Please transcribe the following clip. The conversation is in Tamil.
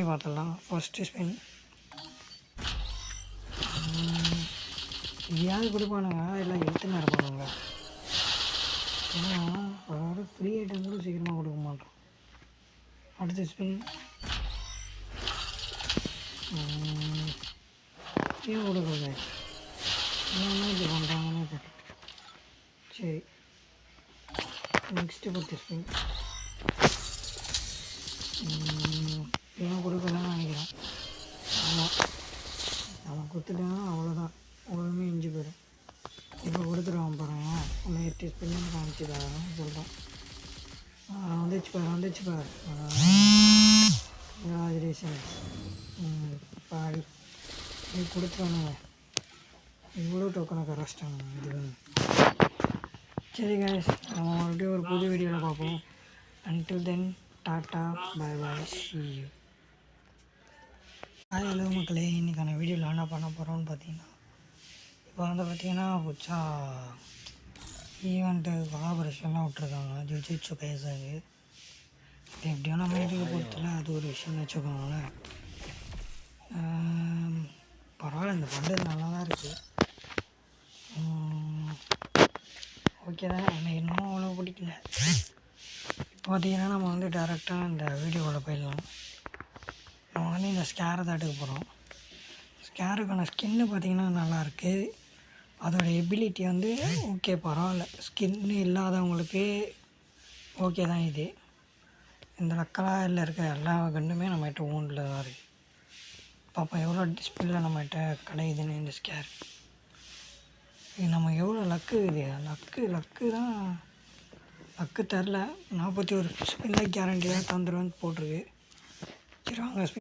பார்த்துடலாம். ஃபஸ்ட்டு ஸ்பின் எங்கேயாவது கொடுப்பானுங்க, எல்லாம் எடுத்துன்னு இருப்பானுங்க. ஏன்னா ஒரு ஃப்ரீ ஐட்டம் கூட சீக்கிரமாக கொடுக்க மாட்டோம். அடுத்த ஸ்பின் ஏன் கொடுக்கல, என்ன இது பண்ணுறாங்கன்னு தெரியல. சரி, நெக்ஸ்ட்டு 10 ஸ்பின் ஏன் கொடுக்கலன்னு நினைக்கிறேன். ஆமாம், நம்ம கொடுத்துட்டோன்னா அவ்வளோதான், உடனே இஞ்சி போயிடும். இப்போ கொடுத்துருவான் பாருங்க, ஒன்று 8 ஸ்பின்னு காமிச்சிட்டாங்க சொல்கிறேன். வந்துச்சு பாரு கங்க்ராச்சுலேஷன். பாடி நீ கொடுத்துருவானுங்க, இவ்வளோ டோக்கனை கரெக்டாங்க இது. சரி கைஸ், நம்ம மறுபடியும் ஒரு புது வீடியோவில் பார்ப்போம். Until then ta ta bye bye, see you. Hello மக்களே, இன்றைக்கான வீடியோவில் என்ன பண்ண போகிறோம்னு பார்த்தீங்கன்னா, இப்போ வந்து பார்த்தீங்கன்னா புதுசாக ஈவெண்ட்டு கொலாபரேஷன்லாம் விட்ருக்காங்க ஜுஜுட்சு கைஸாக்கு. இது எப்படியோ நம்ம வீட்டுக்கு பொறுத்தல அது ஒரு விஷயம்னு வச்சுக்கோங்களேன். பரவாயில்ல, இந்த பண்டல் நல்லா தான் இருக்குது. ஓகே தான், எனக்கு இன்னும் அவ்வளோ பிடிக்கல. இப்போ பார்த்தீங்கன்னா நம்ம வந்து டேரெக்டாக இந்த வீடியோவில் போயிடலாம். நம்ம வந்து இந்த ஸ்கேரை தான் எடுக்க போகிறோம். ஸ்கேருக்கான ஸ்கின்னு பார்த்திங்கன்னா நல்லாயிருக்கு. அதோடய எபிலிட்டி வந்து ஓகே பரவாயில்ல, ஸ்கின்னு இல்லாதவங்களுக்கு ஓகே தான். இது இந்த லக்கலாயில் இருக்க எல்லா கன்னுமே நம்மகிட்ட ஓனில் தான் இருக்குது. பார்ப்போம் எவ்வளோ டிஸ்பிளில் நம்மகிட்ட கிடைக்குதுன்னு இந்த ஸ்கேர். இது நம்ம எவ்வளோ லக்கு, இது லக்கு தான். லக்கு தரல, 41 ஸ்பின்னில் கேரண்டியாக தந்துடுவேன்னு போட்டிருக்கு. சரி வாங்க